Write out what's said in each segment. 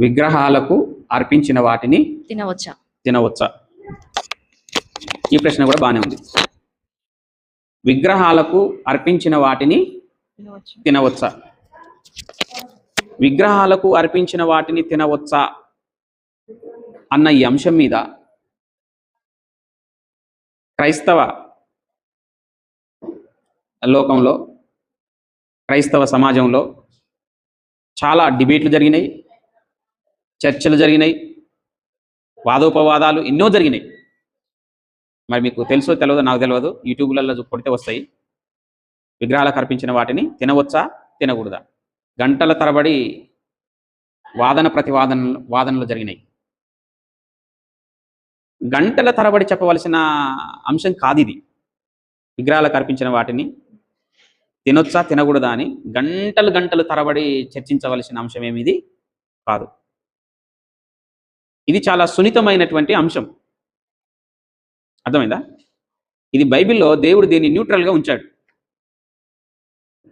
విగ్రహాలకు అర్పించిన వాటిని తినవచ్చా? ఈ ప్రశ్న కూడా బాగానే ఉంది. విగ్రహాలకు అర్పించిన వాటిని తినవచ్చా? విగ్రహాలకు అర్పించిన వాటిని తినవచ్చా అన్న ఈ అంశం మీద క్రైస్తవ లోకంలో, క్రైస్తవ సమాజంలో చాలా డిబేట్లు జరిగినాయి, చర్చలు జరిగినాయి, వాదోపవాదాలు ఎన్నో జరిగినాయి. మరి మీకు తెలుసో తెలియదో నాకు తెలియదు, యూట్యూబ్లలో కొడితే వస్తాయి. విగ్రహాలకు అర్పించిన వాటిని తినవచ్చా తినకూడదా? గంటల తరబడి వాదన వాదనలు జరిగినాయి. గంటల తరబడి చెప్పవలసిన అంశం కాదు ఇది. విగ్రహాలకు అర్పించిన వాటిని తినొచ్చా తినకూడదా అని గంటలు తరబడి చర్చించవలసిన అంశం ఏమిది కాదు. ఇది చాలా సున్నితమైనటువంటి అంశం. అర్థమైందా? ఇది బైబిల్లో దేవుడు దీన్ని న్యూట్రల్గా ఉంచాడు.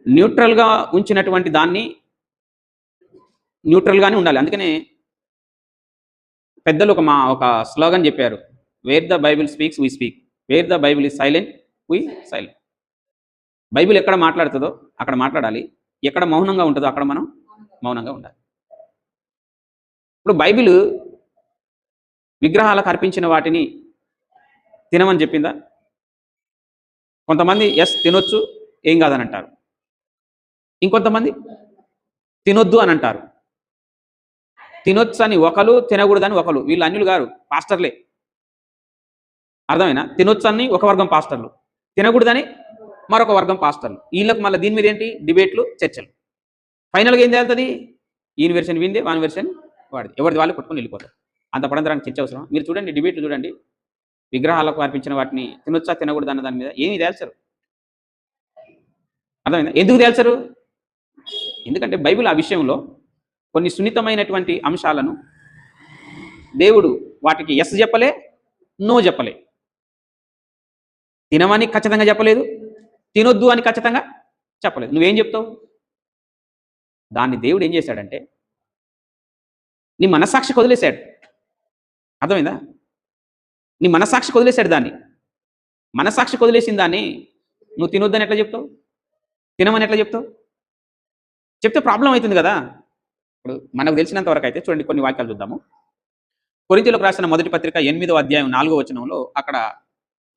న్యూట్రల్గా ఉంచినటువంటి దాన్ని న్యూట్రల్గానే ఉండాలి. అందుకనే పెద్దలు ఒక స్లోగన్ చెప్పారు, wear the Bible speaks we speak, wear the Bible is silent we silent. Bible ఎక్కడ మాట్లాడుతుందో అక్కడ మాట్లాడాలి, ఎక్కడ మౌనంగా ఉంటుందో అక్కడ మనం మౌనంగా ఉండాలి. ఇప్పుడు బైబిల్ విగ్రహాలకు అర్పించిన వాటిని తినమని చెప్పిందా? కొంతమంది ఎస్ తినొచ్చు ఏం కాదని అంటారు, ఇంకొంతమంది తినొద్దు అని అంటారు. తినొచ్చు అని ఒకరు, తినకూడదని ఒకరు. వీళ్ళు అన్యులు గారు, పాస్టర్లే. అర్థమైనా? తినొచ్చు అని ఒక వర్గం పాస్టర్లు, తినకూడదని మరొక వర్గం పాస్టర్లు. వీళ్ళకి మళ్ళీ దీని మీద ఏంటి డిబేట్లు, చర్చలు. ఫైనల్గా ఏం చేస్తుంది? ఈయన వెర్షన్ విందే, వాని వెర్షన్ వాడిది, ఎవరిది వాళ్ళు కొట్టుకుని వెళ్ళిపోతారు. అంత పడంతరానికి చర్చ అవసరం? మీరు చూడండి, డిబేట్లు చూడండి, విగ్రహాలకు అర్పించిన వాటిని తినొచ్చా తినకూడదు అన్న దాని మీద ఏమి తేల్చరు. అర్థమైందా? ఎందుకు తేల్చరు? ఎందుకంటే బైబిల్ ఆ విషయంలో కొన్ని సున్నితమైనటువంటి అంశాలను దేవుడు వాటికి ఎస్ చెప్పలే, నో చెప్పలే. తినమని ఖచ్చితంగా చెప్పలేదు, తినొద్దు అని ఖచ్చితంగా చెప్పలేదు. నువ్వేం చెప్తావు? దాన్ని దేవుడు ఏం చేశాడంటే నీ మనస్సాక్షికి వదిలేశాడు. అర్థమైందా? నీ మనస్సాక్షికి వదిలేశాడు దాన్ని. మనస్సాక్షికి వదిలేసిన దాన్ని నువ్వు తినొద్దని ఎట్లా చెప్తావు? తినమని ఎట్లా చెప్తావు? చెప్తే ప్రాబ్లం అవుతుంది కదా. ఇప్పుడు మనకు తెలిసినంత వరకు అయితే చూడండి, కొన్ని వాక్యాలు చూద్దాము. కొరింథీయులకు రాసిన మొదటి పత్రిక 8వ అధ్యాయం 4వ వచనంలో అక్కడ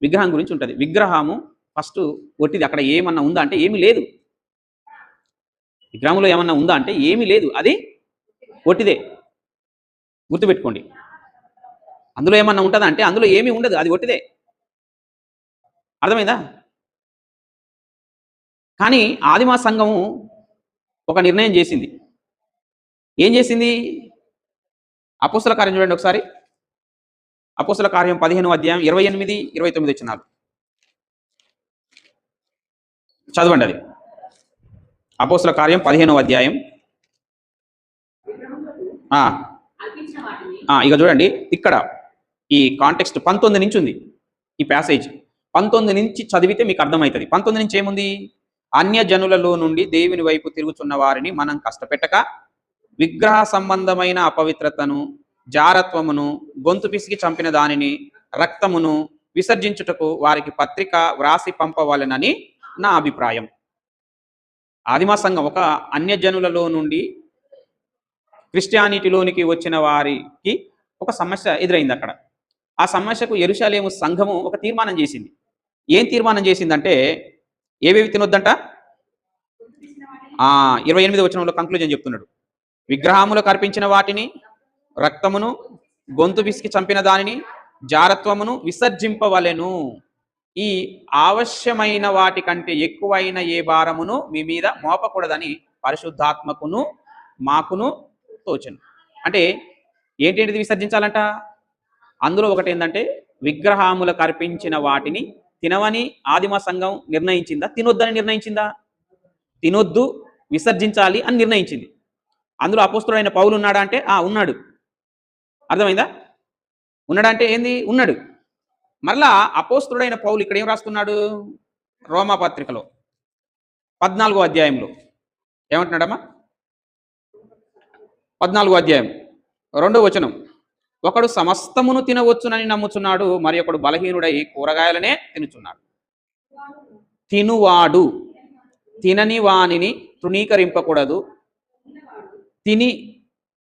విగ్రహం గురించి ఉంటుంది. విగ్రహము ఫస్ట్ ఒట్టిది. అక్కడ ఏమన్నా ఉందా అంటే ఏమీ లేదు. విగ్రహంలో ఏమన్నా ఉందా అంటే ఏమీ లేదు, అది ఒట్టిదే. గుర్తుపెట్టుకోండి. అందులో ఏమన్నా ఉంటుందా అంటే అందులో ఏమీ ఉండదు, అది ఒట్టిదే. అర్థమైందా? కానీ ఆదిమ సంఘము ఒక నిర్ణయం చేసింది. ఏం చేసింది? అపోస్తల కార్యం చూడండి ఒకసారి. అపోస్తల కార్యం 15వ అధ్యాయం 28, 29 వచనాలు చదవండి. అది అపోస్తల కార్యం 15వ అధ్యాయం. ఇక చూడండి, ఇక్కడ ఈ కాంటెక్స్ట్ 19 నుంచి ఉంది. ఈ ప్యాసేజ్ 19 నుంచి చదివితే మీకు అర్థమవుతుంది. 19 నుంచి ఏముంది? అన్యజనులలో నుండి దేవుని వైపు తిరుగుతున్న వారిని మనం కష్టపెట్టక విగ్రహ సంబంధమైన అపవిత్రతను, జారత్వమును, గొంతు పిసికి చంపిన దానిని, రక్తమును విసర్జించుటకు వారికి పత్రిక వ్రాసి పంపవాలనని నా అభిప్రాయం. ఆదిమ సంఘం ఒక అన్యజనులలో నుండి క్రిస్టియానిటీలోనికి వచ్చిన వారికి ఒక సమస్య ఎదురైంది అక్కడ. ఆ సమస్యకు యెరూషలేము సంఘము ఒక తీర్మానం చేసింది. ఏం తీర్మానం చేసిందంటే ఏవేవి తినొద్దంట? 28వ వచనంలో కంక్లూజన్ చెప్తున్నాడు. విగ్రహములకు అర్పించిన వాటిని, రక్తమును, గొంతు పిసికి చంపిన దానిని, జారత్వమును విసర్జింపవలెను. ఈ ఆవశ్యమైన వాటి కంటే ఎక్కువైన ఏ భారమును మీ మీద మోపకూడదని పరిశుద్ధాత్మకును మాకును తోచెను. అంటే ఏంటేంటిది విసర్జించాలంట? అందులో ఒకటి ఏంటంటే విగ్రహములకు అర్పించిన వాటిని తినవని ఆదిమ సంఘం నిర్ణయించిందా, తినొద్దని నిర్ణయించిందా? తినొద్దు, విసర్జించాలి అని నిర్ణయించింది. అందులో అపోస్తలుడైన పౌలు ఉన్నాడా అంటే ఉన్నాడు. అర్థమైందా? ఉన్నాడంటే ఏంది? ఉన్నాడు. మరలా అపోస్తలుడైన పౌలు ఇక్కడ ఏం రాస్తున్నాడు? రోమా పత్రికలో 14వ అధ్యాయంలో ఏమంటున్నాడమ్మా? 14వ అధ్యాయం రెండో వచనం, ఒకడు సమస్తమును తినవచ్చునని నమ్ముచున్నాడు, మరి ఒకడు బలహీనుడై కూరగాయలనే తినుచున్నాడు. తినువాడు తినని వానిని తృణీకరింపకూడదు,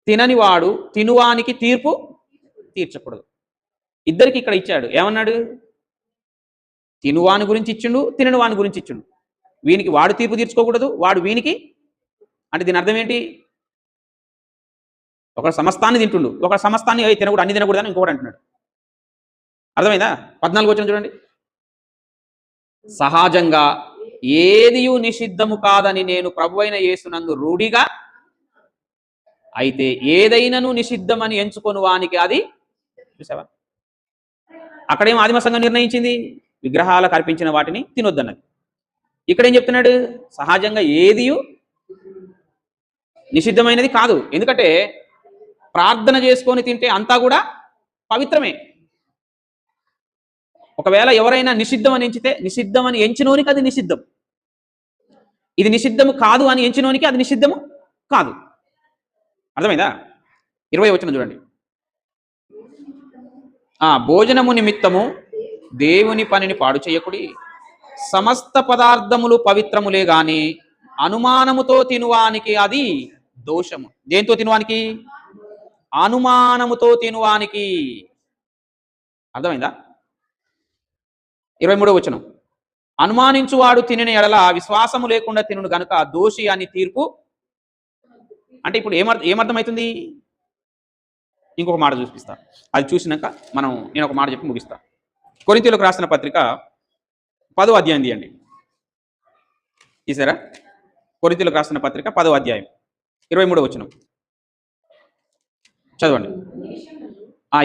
తినని వాడు తినువానికి తీర్పు తీర్చకూడదు. ఇద్దరికి ఇక్కడ ఇచ్చాడు. ఏమన్నాడు? తినువాని గురించి ఇచ్చిండు, తినని వాని గురించి ఇచ్చిండు. వీనికి వాడు తీర్పు తీర్చుకోకూడదు, వాడు వీనికి. అంటే దీని అర్థం ఏంటి? ఒక సమస్తాన్ని తింటుండు, ఒక సమస్తాన్ని తినకూడదు, అన్ని తినకూడదు అని ఇంకొకటి అంటున్నాడు. అర్థమైందా? 14 వచనం చూడండి. సహజంగా ఏదియు నిషిద్ధము కాదని నేను ప్రభువైన యేసునందు రూఢిగా, అయితే ఏదైనాను నిషిద్ధమని ఎంచుకొని వానికి అది. చూసావా? అక్కడేం ఆదిమ సంఘం నిర్ణయించింది? విగ్రహాలకు అర్పించిన వాటిని తినొద్దన్నది. ఇక్కడేం చెప్తున్నాడు? సహజంగా ఏదియు నిషిద్ధమైనది కాదు. ఎందుకంటే ప్రార్థన చేసుకొని తింటే అంతా కూడా పవిత్రమే. ఒకవేళ ఎవరైనా నిషిద్ధం అని ఎంచితే, నిషిద్ధం అని ఎంచినోనికి అది నిషిద్ధం, ఇది నిషిద్ధము కాదు అని ఎంచినోనికి అది నిషిద్ధము కాదు. అర్థమైందా? 20 వచనం చూడండి. భోజనము నిమిత్తము దేవుని పనిని పాడు చేయకుడి, సమస్త పదార్థములు పవిత్రములే గాని అనుమానముతో తినువానికి అది దోషము. దేంతో తినువానికి? అనుమానముతో తినువానికి. అర్థమైందా? 23వ వచనం, అనుమానించువాడు తినిన ఎడల విశ్వాసము లేకుండా తినును గనుక దోషి అని తీర్పు. అంటే ఇప్పుడు ఏమర్థమవుతుంది? ఇంకొక మాట చూపిస్తా, అది చూసినాక నేను ఒక మాట చెప్పి ముగిస్తా. కొరింథీయులకు రాసిన పత్రిక 10వ అధ్యాయం తీయండి. తీసారా? కొరింథీయులకు రాసిన పత్రిక 10వ అధ్యాయం 23వ వచనం చదవండి.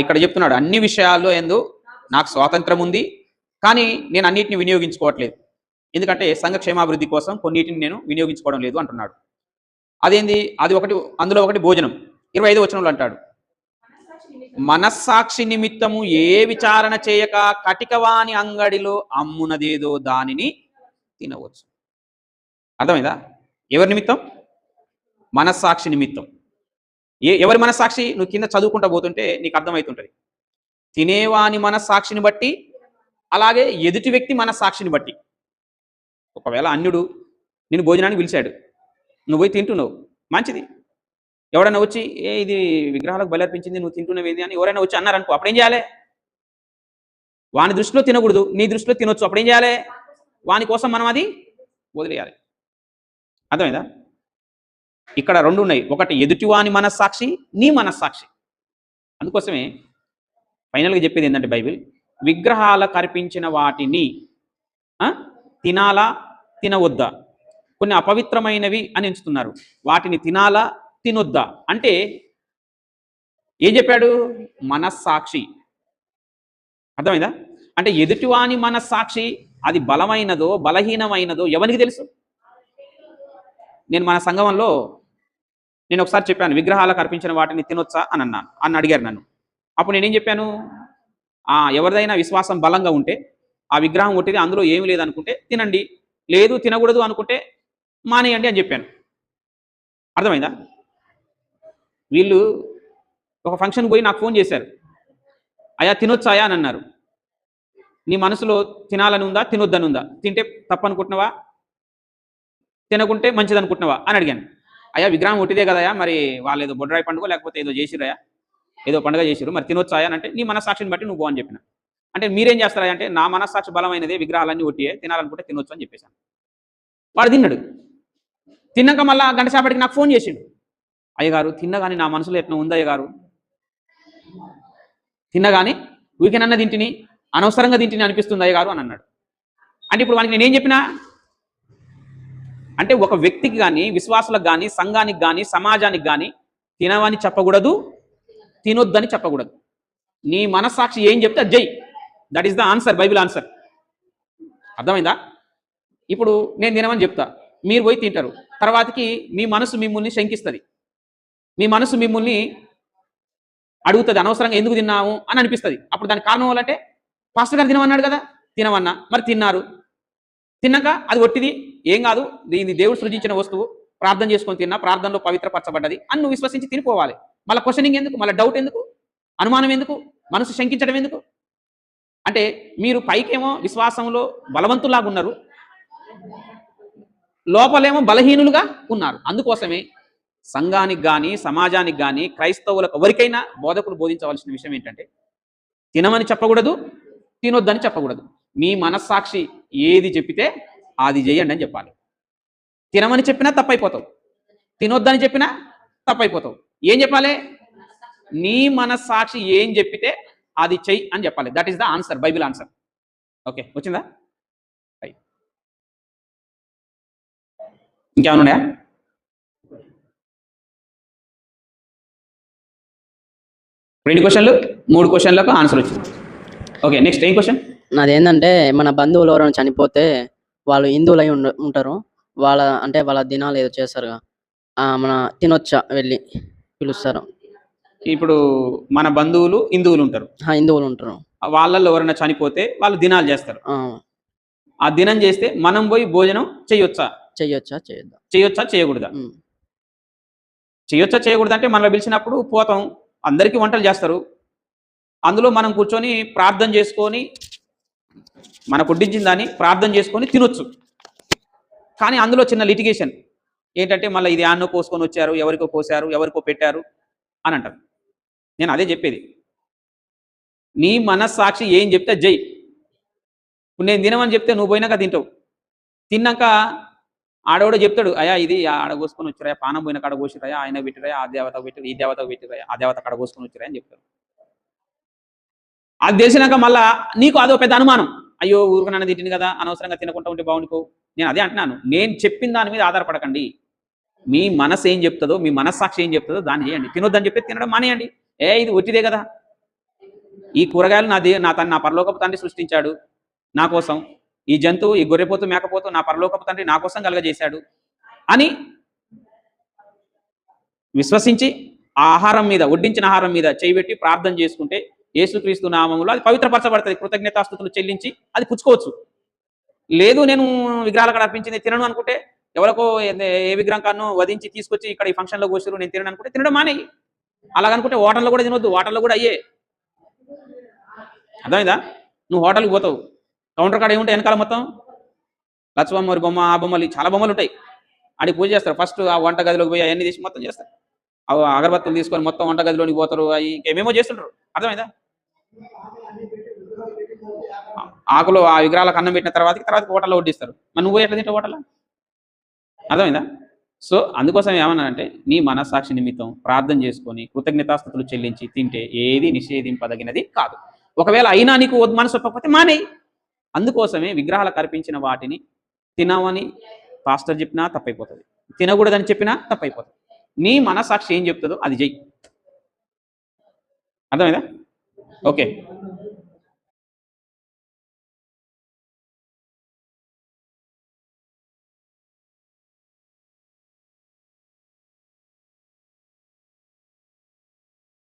ఇక్కడ చెప్తున్నాడు, అన్ని విషయాల్లో ఎందు నాకు స్వాతంత్రం ఉంది, కానీ నేను అన్నిటిని వినియోగించుకోవట్లేదు. ఎందుకంటే సంఘ క్షేమాభివృద్ధి కోసం కొన్నిటిని నేను వినియోగించుకోవడం లేదు అంటున్నాడు. అదేంది? అది ఒకటి, అందులో ఒకటి భోజనం. 25వ వచనంలో అంటాడు, మనస్సాక్షి నిమిత్తము ఏ విచారణ చేయక కటికవాని అంగడిలో అమ్మునదేదో దానిని తినవచ్చు. అర్థమైందా? ఎవరి నిమిత్తం? మనస్సాక్షి నిమిత్తం. ఎవరి మనస్సాక్షి? నువ్వు కింద చదువుకుంటా పోతుంటే నీకు అర్థమవుతుంటుంది. తినేవాని మనస్సాక్షిని బట్టి, అలాగే ఎదుటి వ్యక్తి మనస్సాక్షిని బట్టి. ఒకవేళ అన్యుడు నేను భోజనానికి పిలిచాడు, నువ్వు పోయి తింటున్నావు, మంచిది. ఎవరైనా వచ్చి ఇది విగ్రహాలకు బలర్పించింది, నువ్వు తింటున్నావేది అని ఎవరైనా వచ్చి అన్నారనుకో, అప్పుడేం చేయాలి? వాని దృష్టిలో తినకూడదు, నీ దృష్టిలో తినొచ్చు. అప్పుడేం చేయాలి? వాని కోసం మనం అది వదిలేయాలి. అర్థమైందా? ఇక్కడ రెండు ఉన్నాయి, ఒకటి ఎదుటివాని మనస్సాక్షి, నీ మనస్సాక్షి. అందుకోసమే ఫైనల్గా చెప్పేది ఏంటంటే బైబిల్, విగ్రహాలకు అర్పించిన వాటిని తినాలా తినవద్దా? కొన్ని అపవిత్రమైనవి అని ఎంచుతున్నారు, వాటిని తినాలా తినొద్దా అంటే ఏం చెప్పాడు? మనస్సాక్షి. అర్థమైందా? అంటే ఎదుటివాని మనస్సాక్షి అది బలమైనదో బలహీనమైనదో ఎవరికి తెలుసు? నేను మన సంగమంలో నేను ఒకసారి చెప్పాను, విగ్రహాలకు అర్పించిన వాటిని తినొచ్చా అని అడిగారు నన్ను. అప్పుడు నేనేం చెప్పాను? ఎవరిదైనా విశ్వాసం బలంగా ఉంటే, ఆ విగ్రహం కొట్టిది అందులో ఏమీ లేదనుకుంటే తినండి, లేదు తినకూడదు అనుకుంటే మానేయండి అని చెప్పాను. అర్థమైందా? వీళ్ళు ఒక ఫంక్షన్కి పోయి నాకు ఫోన్ చేశారు, అయా తినొచ్చాయా అని అన్నారు. నీ మనసులో తినాలని ఉందా తినొద్దని ఉందా? తింటే తప్పనుకుంటున్నావా, తినకుంటే మంచిది అనుకుంటున్నావా అని అడిగాను. అయ్యా విగ్రహం ఒట్టిదే కదయా, మరి వాళ్ళు ఏదో బొడ్రాయి పండుగ లేకపోతే ఏదో చేసిరయా, ఏదో పండుగ చేసిరు, మరి తినొచ్చాయా అని అంటే నీ మనస్సాక్షిని బట్టి నువ్వు అని చెప్పిన. అంటే మీరేం చేస్తారా అంటే, నా మనస్సాక్షి బలమైనదే, విగ్రహాలన్నీ ఒట్టియే, తినాలనుకుంటే తినొచ్చు అని చెప్పేశాను. వాడు తిన్నాడు. తిన్నాక మళ్ళీ గంట సేపటికి నాకు ఫోన్ చేసిండు, అయ్యగారు తిన్నగాని నా మనసులో ఎట్లా ఉంది అయ్యగారు, తిన్నగాని ఊరికేనన్నా తింటిని, అనవసరంగా తింటిని అనిపిస్తుంది అయ్యగారు అని అన్నాడు. అంటే ఇప్పుడు వానికి నేనేం చెప్పినా అంటే, ఒక వ్యక్తికి కానీ, విశ్వాసులకు కానీ, సంఘానికి కానీ, సమాజానికి కానీ తినవని చెప్పకూడదు, తినొద్దని చెప్పకూడదు. నీ మనస్సాక్షి ఏం చెప్తే అది జై, that is the answer, Bible answer. అర్థమైందా? ఇప్పుడు నేను తినమని చెప్తా, మీరు పోయి తింటారు, తర్వాతకి మీ మనసు మిమ్మల్ని శంకిస్తుంది, మీ మనసు మిమ్మల్ని అడుగుతుంది, అనవసరంగా ఎందుకు తిన్నాము అని అనిపిస్తుంది. అప్పుడు దానికి కారణం వల్లంటే, పాస్టర్ గారు తినమన్నాడు కదా, తినమన్నా, మరి తిన్నారు, తిన్నాక అది ఒట్టిది ఏం కాదు, ఇది దేవుడు సృజించిన వస్తువు, ప్రార్థన చేసుకొని తిన్నా, ప్రార్థనలో పవిత్రపరచబడ్డది అని నువ్వు విశ్వసించి తినిపోవాలి. మళ్ళీ క్వశ్చనింగ్ ఎందుకు, మళ్ళీ డౌట్ ఎందుకు, అనుమానం ఎందుకు, మనసు శంకించడం ఎందుకు? అంటే మీరు పైకేమో విశ్వాసంలో బలవంతులాగా ఉన్నారు, లోపలేమో బలహీనులుగా ఉన్నారు. అందుకోసమే సంఘానికి కానీ సమాజానికి కానీ క్రైస్తవులకు ఎవరికైనా బోధకుడు బోధించవలసిన విషయం ఏంటంటే, తినమని చెప్పకూడదు, తినొద్దని చెప్పకూడదు. మీ మనస్సాక్షి ఏది చెప్పితే అది చేయండి అని చెప్పాలి. తినమని చెప్పినా తప్పైపోతావు, తినొద్దని చెప్పినా తప్పైపోతావు. ఏం చెప్పాలి? నీ మనస్సాక్షి ఏం చెప్పితే అది చెయ్యి అని చెప్పాలి. That is the answer, Bible answer. Okay, వచ్చిందా? ఇంకేమైనా ఉన్నాయా? రెండు క్వశ్చన్లు, 3 క్వశ్చన్లకు ఆన్సర్ వచ్చింది. ఓకే, నెక్స్ట్ ఏం క్వశ్చన్? నాదేంటంటే మన బంధువులు ఎవరైనా చనిపోతే వాళ్ళు హిందువులై ఉంటారు, వాళ్ళ దినాలు ఏదో చేస్తారుగా, మన తినొచ్చా వెళ్ళి పిలుస్తారు? ఇప్పుడు మన బంధువులు హిందువులు ఉంటారు, హిందువులు ఉంటారు, వాళ్ళల్లో ఎవరైనా చనిపోతే వాళ్ళు దినాలు చేస్తారు. ఆ దినం చేస్తే మనం పోయి భోజనం చేయొచ్చా? చేయొచ్చా చేయకూడదా? చేయొచ్చా చేయకూడదు అంటే మనలో పిలిచినప్పుడు పోతాం, అందరికీ వంటలు చేస్తారు, అందులో మనం కూర్చొని ప్రార్థన చేసుకొని మనకు వడ్డించిన దాన్ని ప్రార్థన చేసుకొని తినొచ్చు. కానీ అందులో చిన్న లిటిగేషన్ ఏంటంటే, మళ్ళీ ఇది యాన్నో కోసుకొని వచ్చారు, ఎవరికో కోసారు, ఎవరికో పెట్టారు అని అంటారు. నేను అదే చెప్పేది, నీ మనస్సాక్షి ఏం చెప్తే జై. ఇప్పుడు నేను తినమని చెప్తే నువ్వు పోయినాక తింటావు, తిన్నాక ఆడవాడు చెప్తాడు, అయ్యా ఇది ఆడ కోసుకొని వచ్చారా, పానం పోయిన కాడ కోసిరాయా, ఆయన పెట్టిరాయా, ఆ దేవతకు పెట్టారు, ఈ దేవతకు పెట్టిరాయా, ఆ దేవత కాడ కోసుకొని వచ్చారా అని చెప్తాడు. అది తెలిసినాక మళ్ళా నీకు అదో పెద్ద అనుమానం, అయ్యో ఊరుకు నన్ను తిట్టింది కదా, అనవసరంగా తినకుండా ఉంటే బాగుండుకో. నేను అదే అంటున్నాను, నేను చెప్పిన దాని మీద ఆధారపడకండి. మీ మనసు ఏం చెప్తుందో, మీ మనస్సాక్షి ఏం చెప్తుందో దాన్ని చేయండి. తినొద్దని చెప్పి తినడం మానేయండి. ఇది ఒట్టిదే కదా, ఈ కూరగాయలు నా పరలోకపు తండ్రి సృష్టించాడు నా కోసం, ఈ జంతువు, ఈ గొర్రెపోతు మేకపోతు నా పరలోకపు తండ్రి నా కోసం కలగజేశాడు అని విశ్వసించి ఆహారం మీద, వడ్డించిన ఆహారం మీద చేయబెట్టి ప్రార్థన చేసుకుంటే యేసుక్రీస్తు నామములో అది పవిత్రపరచబడుతుంది. కృతజ్ఞతాస్తుతులు చెల్లించి అది పుచ్చుకోవచ్చు. లేదు నేను విగ్రహాలకు అర్పించింది తినను అనుకుంటే, ఎవరికో ఏ విగ్రహం కాను వధించి తీసుకొచ్చి ఇక్కడ ఈ ఫంక్షన్లో కూర్చోరు నేను తినను అనుకుంటే తినడం మానేయి. అలాగనుకుంటే హోటల్లో కూడా తినొద్దు, హోటల్లో కూడా అయ్యే. అర్థమైందా? నువ్వు హోటల్కి పోతావు, కౌంటర్ కాడ ఏముంటాయి వెనకాల మొత్తం లక్ష్మమ్మరి బొమ్మ, ఆ బొమ్మలు, చాలా బొమ్మలు ఉంటాయి. ఆడికి పూజ చేస్తారు. ఫస్ట్ ఆ వంట గదిలోకి పోయి అవన్నీ తీసి మొత్తం చేస్తారు. అగరబత్తులు తీసుకొని మొత్తం వంట గదిలోనికి పోతారు, అవి ఇంకేమేమో చేస్తుంటారు. అర్థమైందా? ఆకులో ఆ విగ్రహాలకు అన్నం పెట్టిన తర్వాత హోటల్లో వడ్డిస్తారు. మరి నువ్వు ఎట్లా తింటావు హోటల్లో? అర్థమైందా? సో అందుకోసం ఏమన్నానంటే, నీ మనస్సాక్షి నిమిత్తం ప్రార్థన చేసుకొని కృతజ్ఞతాస్తుతులు చెల్లించి తింటే ఏది నిషేధింపదగినది కాదు. ఒకవేళ అయినా నీకు మనసు ఒప్పకపోతే మానేయి. అందుకోసమే విగ్రహాలకు అర్పించిన వాటిని తినవని పాస్టర్ చెప్పినా తప్పైపోతుంది, తినకూడదని చెప్పినా తప్పైపోతుంది. నీ మనస్సాక్షి ఏం చెప్తుందో అది చెయ్యి. అర్థమైందా? ఓకే.